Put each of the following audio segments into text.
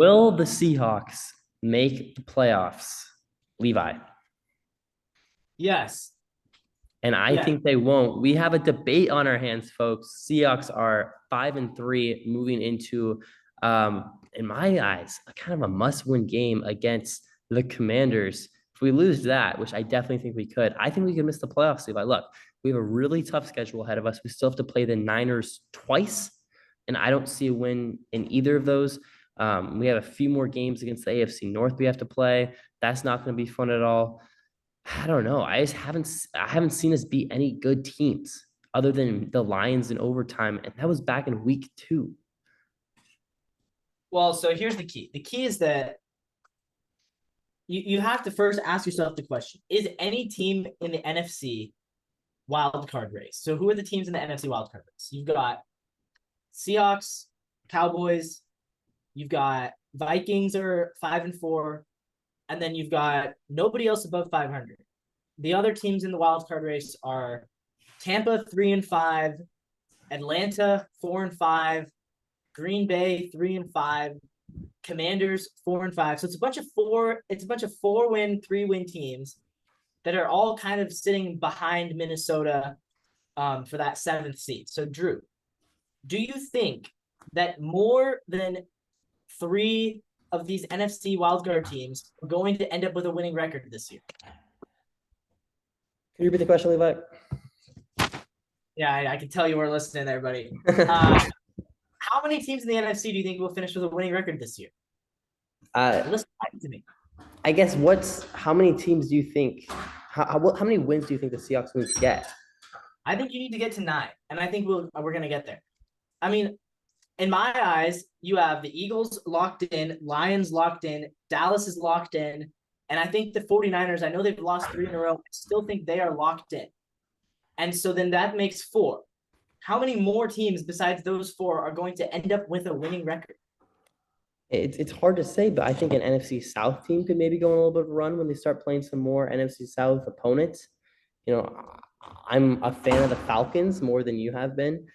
Will the Seahawks make the playoffs, Levi? Yes. And I Yeah. think they won't. We have a debate on our hands, folks. Seahawks are 5-3, moving into, in my eyes, a kind of a must-win game against the Commanders. If we lose that, which I definitely think we could, I think we could miss the playoffs, Levi. Look, we have a really tough schedule ahead of us. We still have to play the Niners twice, and I don't see a win in either of those. We have a few more games against the AFC North we have to play. That's not going to be fun at all. I don't know. I haven't seen us beat any good teams other than the Lions in overtime, and that was back in week 2. Well, so here's the key. The key is that you have to first ask yourself the question: is any team in the NFC wild card race? So who are the teams in the NFC wild card race? You've got Seahawks, Cowboys, you've got Vikings are 5-4, and then you've got nobody else above 500. The other teams in the wild card race are Tampa 3-5, Atlanta 4-5, Green Bay 3-5, Commanders 4-5. So it's a bunch of four. It's a bunch of 4-win, 3-win teams that are all kind of sitting behind Minnesota for that 7th seed. So Drew, do you think that more than 3 of these NFC wildcard teams are going to end up with a winning record this year? Can you repeat the question, Levi? Yeah, I can tell you were listening there, buddy. How many teams in the NFC do you think will finish with a winning record this year? Listen back to me. I guess how many teams do you think? How many wins do you think the Seahawks need to get? I think you need to get to 9, and I think we're gonna get there. I mean, in my eyes, you have the Eagles locked in, Lions locked in, Dallas is locked in, and I think the 49ers, I know they've lost 3 in a row, I still think they are locked in. And so then that makes 4. How many more teams besides those 4 are going to end up with a winning record? It's hard to say, but I think an NFC South team could maybe go on a little bit of a run when they start playing some more NFC South opponents. You know, I'm a fan of the Falcons more than you have been.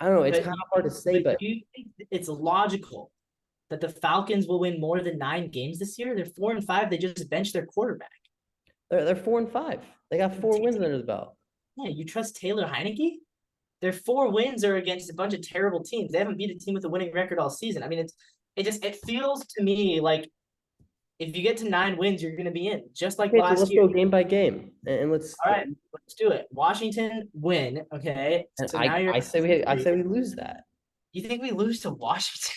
I don't know. It's kind of hard to say, but do you think it's logical that the Falcons will win more than 9 games this year? They're 4-5. They just benched their quarterback. they're 4-5. They got 4 wins under the belt. Yeah, you trust Taylor Heineke? Their 4 wins are against a bunch of terrible teams. They haven't beat a team with a winning record all season. I mean, it feels to me like if you get to 9 wins, you're going to be in, just like Okay, so last let's year. go game by game, and let's. All right, let's do it. Washington win. Okay, And so now I say we lose that. You think we lose to Washington?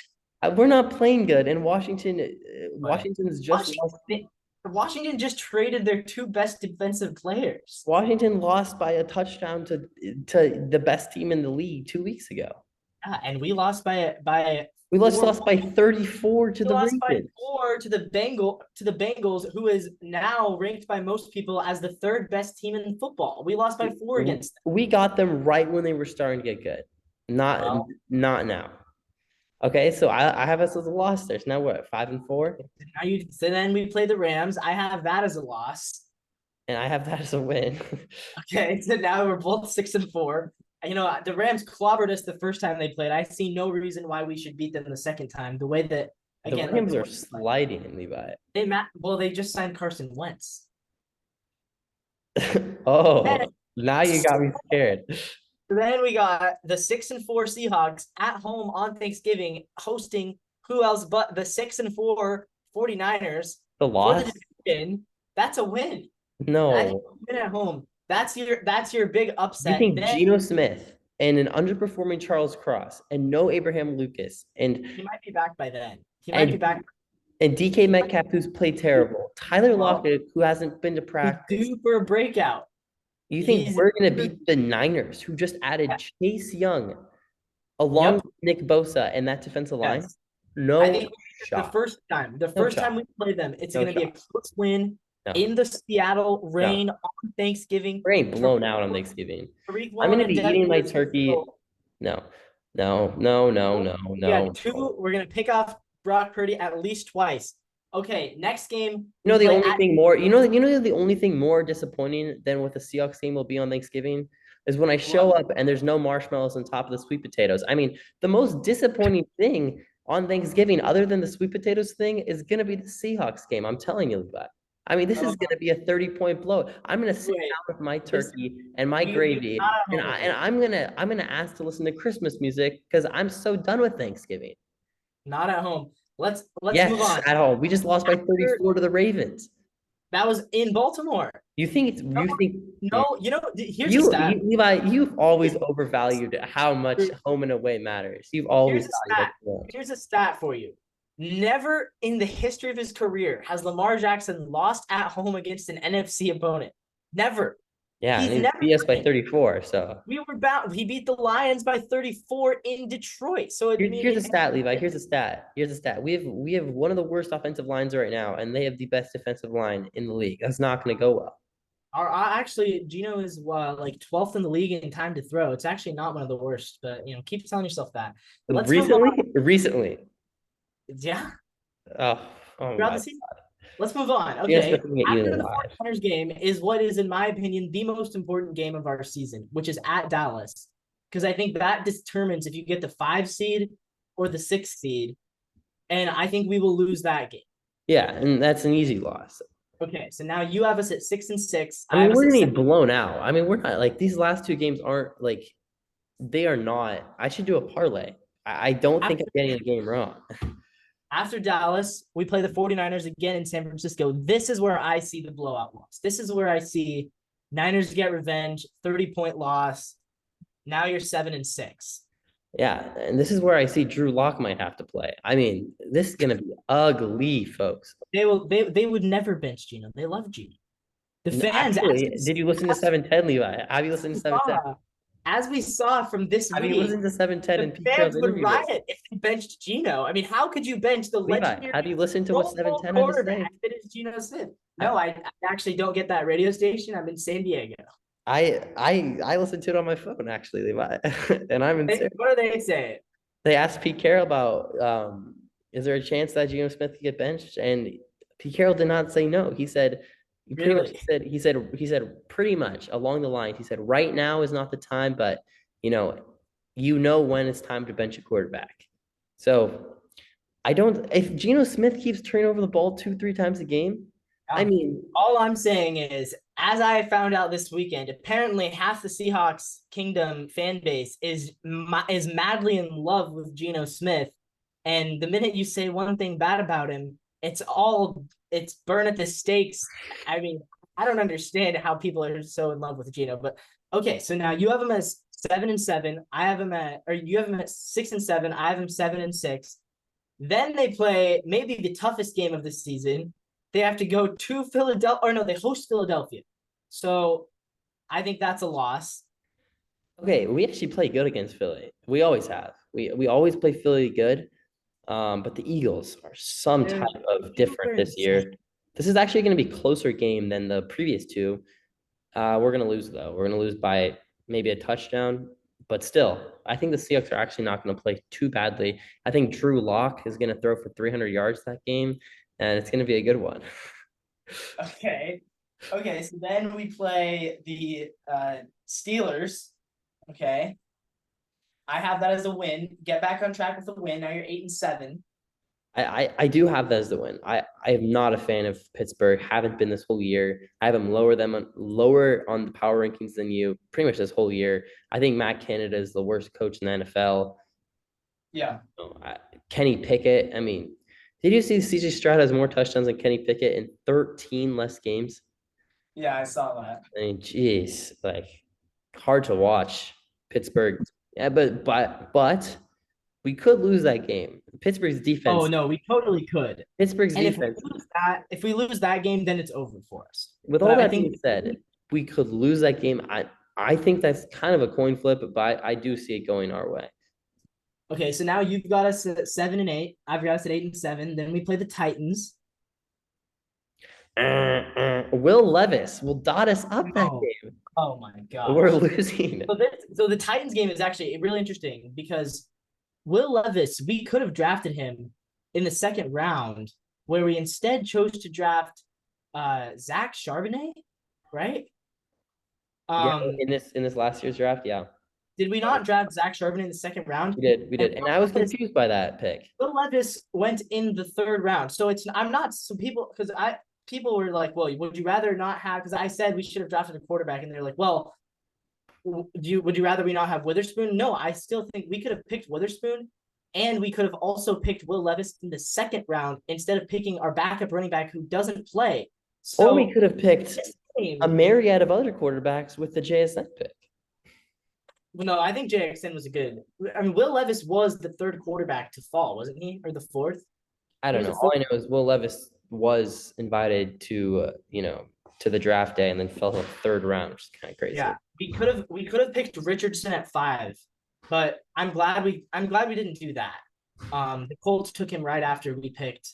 We're not playing good, and Washington. Washington's just Washington just traded their 2 best defensive players. Washington lost by a touchdown to the best team in the league 2 weeks ago. And we lost by We lost by 34 to the lost by Ravens. 4 to the Bengals, who is now ranked by most people as the 3rd best team in football. We lost by 4 against them. We got them right when they were starting to get good. Not now. Okay, so I have us as a loss there. So now what? 5-4? So then we play the Rams. I have that as a loss. And I have that as a win. Okay, so now we're both 6-4. You know, the Rams clobbered us the first time they played. I see no reason why we should beat them the second time. The way that again, the Rams are sliding in Levi. They just signed Carson Wentz. Oh, now you got me scared. Then we got the 6-4 Seahawks at home on Thanksgiving, hosting who else but the 6-4 49ers. The loss? That's a win. No. That's a win at home. That's your big upset. You think Geno Smith and an underperforming Charles Cross and no Abraham Lucas and he might be back by then. He might be back. And DK Metcalf, who's played terrible. Tyler Lockett, who hasn't been to practice. Due for a breakout. You think we're going to beat the Niners, who just added Chase Young along with Nick Bosa and that defensive line? No I think shot. The first time we play them, it's going to be a close win in the Seattle rain on Thanksgiving. We ain't blown out on Thanksgiving. I'm going to be eating my turkey. No. Yeah, 2. We're going to pick off Brock Purdy at least twice. Okay, next game. The only thing more disappointing than what the Seahawks game will be on Thanksgiving is when I show up and there's no marshmallows on top of the sweet potatoes. I mean, the most disappointing thing on Thanksgiving, other than the sweet potatoes thing, is gonna be the Seahawks game. I'm telling you, Levi. I mean, this is Uh, gonna be a 30-point blow. I'm gonna sit wait, down with my this turkey and my we not gravy, at and home. I'm gonna ask to listen to Christmas music because I'm so done with Thanksgiving. Not at home. Let's move Yes, on. at home. We just lost by After 34 to the Ravens. that was in Baltimore. You think No, here's a you stat. Levi, you've always overvalued how much home and away matters. You've always Here's a valued stat. it so much. Here's a stat for you. Never in the history of his career has Lamar Jackson lost at home against an NFC opponent. Never. Yeah, and He's he never beat us done by it. 34. So We were bound. He beat the Lions by 34 in Detroit. So I mean, here's a stat, Levi. Here's a stat. Here's a stat. We have one of the worst offensive lines right now, and they have the best defensive line in the league. That's not going to go well. actually Gino is like 12th in the league in time to throw. It's actually not one of the worst, but keep telling yourself that. Let's move on. Recently. Yeah, Oh, oh throughout my. the season. Let's move on. Yes, Okay. looking at you After the live. 49ers game is what is, in my opinion, the most important game of our season, which is at Dallas. Because I think that determines if you get the 5 seed or the 6 seed. And I think we will lose that game. Yeah, and that's an easy loss. Okay. So now you have us at 6-6. I I mean, have us we're at gonna seven. get blown out. I mean, we're not like these last two games aren't like they are not. I should do a parlay. I don't think I'm After, getting a game wrong. after Dallas, we play the 49ers again in San Francisco. This is where I see the blowout loss. This is where I see Niners get revenge, 30-point loss. Now you're 7-6. Yeah, and this is where I see Drew Lock might have to play. I mean, this is gonna be ugly, folks. They would never bench Gino. They love Gino. The fans, Actually, did you listen to 710, Levi? Have you listened to 710? as we saw from this Have you week, listened to 710 the and Pete Carroll's fans would interview this? riot if they benched Gino. I mean, how could you bench the Levi, legendary have you listened to what Pro Bowl 710 had to quarterback say? that is Gino Smith? I No, I actually don't get that radio station. I'm in San Diego. I listened to it on my phone actually, Levi, and I'm in. What are they saying? They asked Pete Carroll about is there a chance that Geno Smith could get benched? And Pete Carroll did not say no. He said he pretty much Really? he said pretty much along the line. He said right now is not the time, but you know when it's time to bench a quarterback. So I don't if Geno Smith keeps turning over the ball 2-3 times a game, I mean, All I'm saying is, as I found out this weekend, apparently half the Seahawks Kingdom fan base is madly in love with Geno Smith, and the minute you say one thing bad about him, it's burn at the stakes. I mean, I don't understand how people are so in love with Geno, but okay. So now you have him as 7-7. You have him at 6-7. I have him 7-6. Then they play maybe the toughest game of the season. They have to go to Philadelphia, or no, they host Philadelphia. So I think that's a loss. okay, we actually play good against Philly. We always have. We always play Philly good. But the Eagles are some They're, type of Eagles are different this insane. year. This is actually going to be a closer game than the previous two. We're going to lose though. We're going to lose by maybe a touchdown, but still, I think the Seahawks are actually not going to play too badly. I think Drew Lock is going to throw for 300 yards that game, and it's going to be a good one. Okay. Okay, so then we play the Steelers. Okay. I have that as a win. Get back on track with a win. Now you're 8-7. I do have that as the win. I am not a fan of Pittsburgh. Haven't been this whole year. I have them lower on the power rankings than you pretty much this whole year. I think Matt Canada is the worst coach in the NFL. Yeah. Kenny Pickett. I mean, did you see CJ Stroud has more touchdowns than Kenny Pickett in 13 less games? Yeah, I saw that. I mean, geez, like hard to watch Pittsburgh. Yeah, but we could lose that game. Pittsburgh's defense. Oh no, we totally could. Pittsburgh's And defense. if we lose that game, then it's over for us. With But all I that think being said, we could lose that game. I think that's kind of a coin flip, but I do see it going our way. okay, so now you've got us at 7-8. I've got us at 8-7. Then we play the Titans. Will Levis will dot us up that Oh, game. oh my god. We're losing. So the Titans game is actually really interesting because Will Levis, we could have drafted him in the second round, where we instead chose to draft Zach Charbonnet, right? Yeah, in this last year's draft, yeah. Did we not draft Zach Charbonnet in the second round? We And did, and I was confused by that pick. Will Levis went in the third round. So I'm not, so people were like, well, would you rather not have, because I said we should have drafted a quarterback, and they're like, well, would you rather we not have Witherspoon? No, I still think we could have picked Witherspoon, and we could have also picked Will Levis in the second round instead of picking our backup running back who doesn't play. Or we So could have picked a myriad of other quarterbacks with the JSN pick. no, I think JXN was a good. I mean, Will Levis was the third quarterback to fall, wasn't he, or the fourth? I don't know. All I know is Will Levis was invited to, to the draft day and then fell in the third round, which is kind of crazy. Yeah, we could have picked Richardson at 5, but I'm glad we didn't do that. The Colts took him right after we picked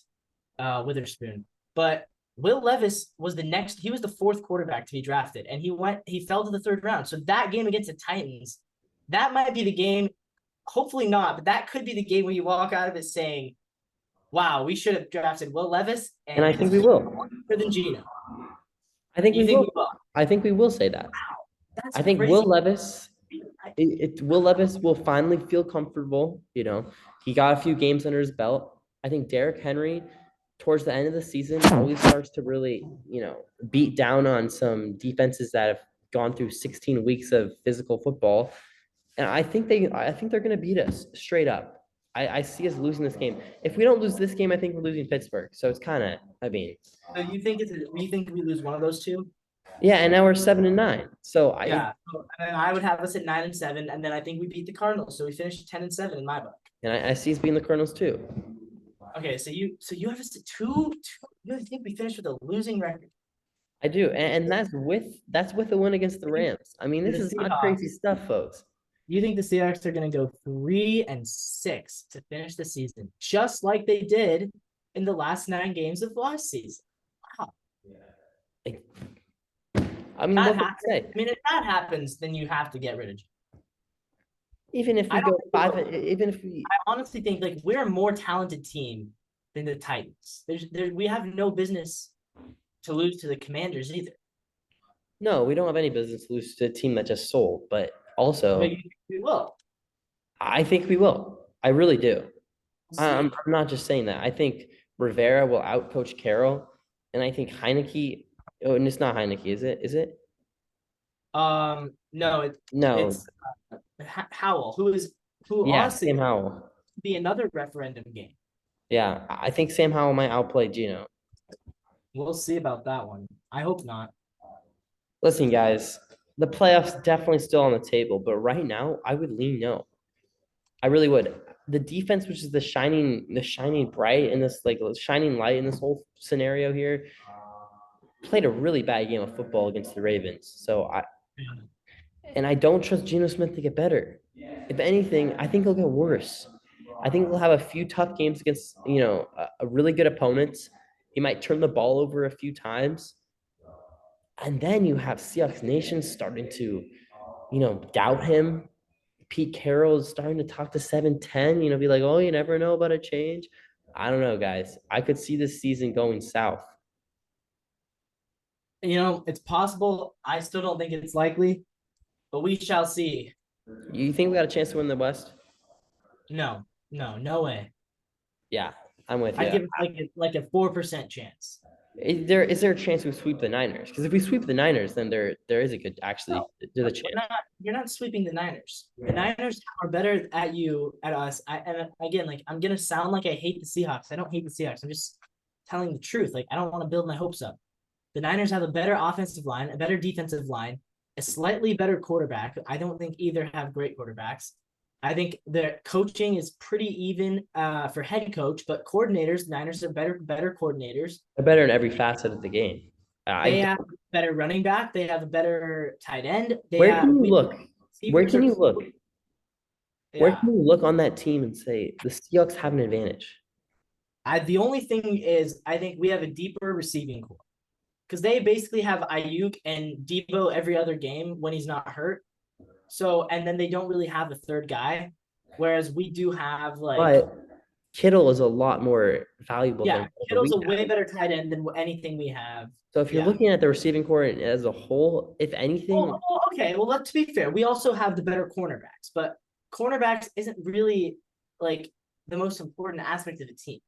Witherspoon, but Will Levis was he was the fourth quarterback to be drafted, and he fell to the third round. So that game against the Titans, that might be the game. Hopefully not, but that could be the game where you walk out of it saying, wow, we should have drafted Will Levis, and I think we will. Than Gino. I think You we think will. we will? I think we will say that. That's I think crazy. Will Levis, Will Levis will finally feel comfortable. He got a few games under his belt. I think Derrick Henry, towards the end of the season, always starts to really, beat down on some defenses that have gone through 16 weeks of physical football. And I think they're going to beat us straight up. I see us losing this game. If we don't lose this game, I think we're losing Pittsburgh. So it's kind of, So you think we lose one of those two? yeah, and now we're 7-9. So and then I would have us at 9-7, and then I think we beat the Cardinals, so we finished 10-7 in my book. And I see us beating the Cardinals too. Okay, so you have us at two. You think we finished with a losing record? I do, and that's with a win against the Rams. I mean, this is not crazy stuff, folks. You think the Seahawks are going to go 3-6 to finish the season, just like they did in the last 9 games of last season? Wow. I mean, if that happens, then you have to get rid of you. Even if we go 5, even if we, I honestly think like we're a more talented team than the Titans. We have no business to lose to the Commanders either. No, we don't have any business to lose to a team that just sold, but also we will. I think we will. I really do. I'm not just saying that. I think Rivera will outcoach Carroll, and I think Heineke. Oh, and it's not Heineke, is it? Is it? No, it's Howell, who honestly Sam Howell be another referendum game. Yeah, I think Sam Howell might outplay Gino. We'll see about that one. I hope not. Listen, guys, the playoffs definitely still on the table, but right now I would lean no. I really would. The defense, which is the shining bright in this, like shining light in this whole scenario here, played a really bad game of football against the Ravens. So I don't trust Geno Smith to get better. If anything, I think he'll get worse. I think he'll have a few tough games against, a really good opponents. He might turn the ball over a few times. And then you have Seahawks Nation starting to, doubt him. Pete Carroll is starting to talk to 7-10, be like, oh, you never know about a change. I don't know, guys. I could see this season going south. It's possible. I still don't think it's likely, but we shall see. You think we got a chance to win the West? No way. Yeah, I'm with you. I give it like a 4% chance. Is there a chance we sweep the Niners? Because if we sweep the Niners, then there is a good there's a chance. You're not sweeping the Niners. The Niners are better at us. And again, like I'm gonna sound like I hate the Seahawks. I don't hate the Seahawks. I'm just telling the truth. Like I don't want to build my hopes up. The Niners have a better offensive line, a better defensive line, a slightly better quarterback. I don't think either have great quarterbacks. I think their coaching is pretty even for head coach, but coordinators, Niners are better coordinators. They're better in every facet of the game. They have a better running back. They have a better tight end. Where can you look? Where can you look? Yeah. Where can you look on that team and say the Seahawks have an advantage? The only thing is I think we have a deeper receiving core because they basically have Ayuk and Debo every other game when he's not hurt. So, and then they don't really have a third guy, whereas we do have like. Kittle is a lot more valuable than Yeah, whatever Kittle's we a have. way better tight end than anything we have. So if you're Yeah. looking at the receiving core as a whole, if Oh, anything, oh, okay. Well, let's be fair. We also have the better cornerbacks, but cornerbacks isn't really like the most important aspect of the team.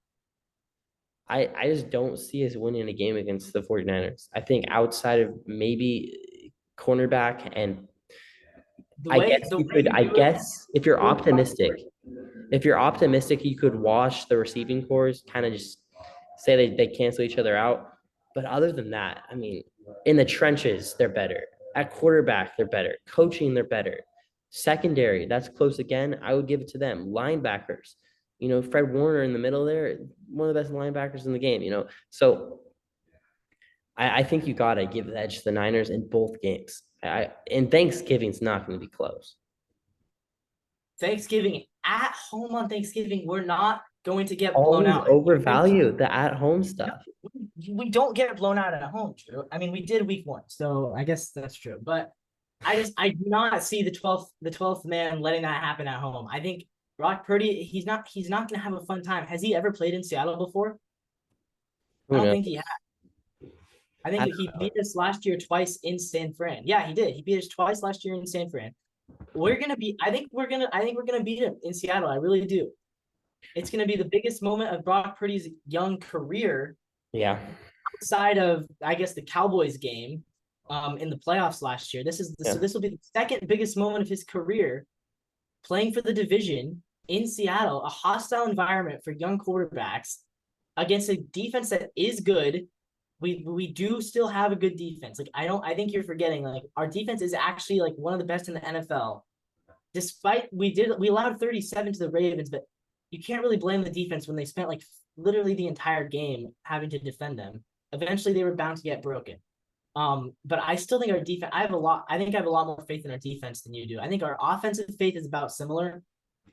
I just don't see us winning a game against the 49ers. I think outside of maybe cornerback, and The way the way you I do it guess if you're optimistic, you could wash the receiving cores, kind of just say they cancel each other out. But other than that, I mean, in the trenches, they're better. At quarterback, they're better. Coaching, they're better. Secondary, that's close again. I would give it to them. Linebackers, Fred Warner in the middle there, one of the best linebackers in the game. So I think you gotta give the edge to the Niners in both games. And Thanksgiving's not going to be close. Thanksgiving at home on Thanksgiving, we're not going to get blown Always out. overvalue the at-home stuff. We don't get blown out at home, Drew. I mean, we did week one, so I guess that's true. But I do not see the 12th man letting that happen at home. I think Brock Purdy, he's not gonna have a fun time. Has he ever played in Seattle before? I Who don't knows? think he has. I think I he beat us last year twice in San Fran. Yeah, he did. He beat us twice last year in San Fran. I think we're gonna beat him in Seattle. I really do. It's gonna be the biggest moment of Brock Purdy's young career Yeah. outside of, I guess, the Cowboys game in the playoffs last year. Yeah. So this will be the second biggest moment of his career playing for the division in Seattle, a hostile environment for young quarterbacks against a defense that is good. We do still have a good defense. Like I think you're forgetting, like, our defense is actually like one of the best in the NFL. Despite we allowed 37 to the Ravens, but you can't really blame the defense when they spent like literally the entire game having to defend them. Eventually they were bound to get broken. But I still think our defense, I think I have a lot more faith in our defense than you do. I think our offensive faith is about similar,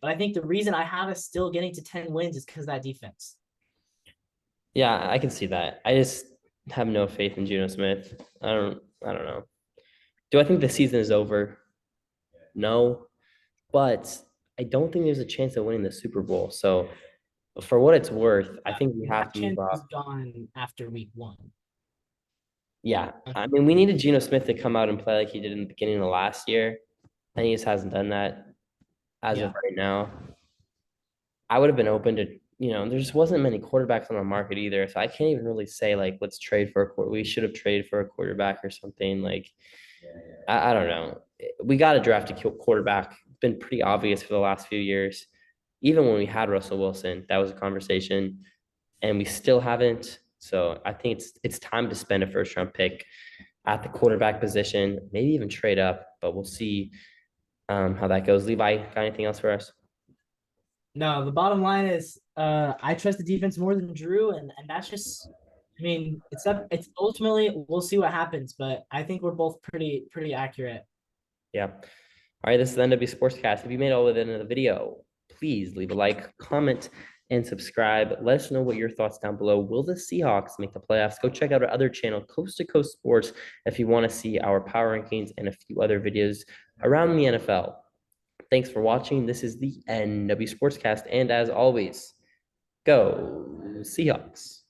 but I think the reason I have us still getting to 10 wins is because of that defense. Yeah, I can see that. I just have no faith in Geno Smith. I don't know. Do I think the season is over? No, but I don't think there's a chance of winning the Super Bowl. So for what it's worth, I think we have That to move chance is off. gone after week one. Yeah. I mean, we needed Geno Smith to come out and play like he did in the beginning of last year. And he just hasn't done that as of Yeah. right now. I would have been open to, there just wasn't many quarterbacks on the market either. So I can't even really say like, let's trade for a quarter. We should have traded for a quarterback or something. Like, I don't know. We got to draft a quarterback. It's been pretty obvious for the last few years. Even when we had Russell Wilson, that was a conversation, and we still haven't. So I think it's time to spend a first round pick at the quarterback position, maybe even trade up, but we'll see how that goes. Levi, got anything else for us? No, the bottom line is I trust the defense more than Drew, and that's just, I mean, it's ultimately we'll see what happens, but I think we're both pretty accurate. Yeah. All right, this is the NW Sportscast. If you made it all the way to the end of the video, please leave a like, comment, and subscribe. Let us know what your thoughts down below. Will the Seahawks make the playoffs? Go check out our other channel, Coast to Coast Sports, if you want to see our power rankings and a few other videos around the NFL. Thanks for watching. This is the NW Sportscast, and as always, go Seahawks.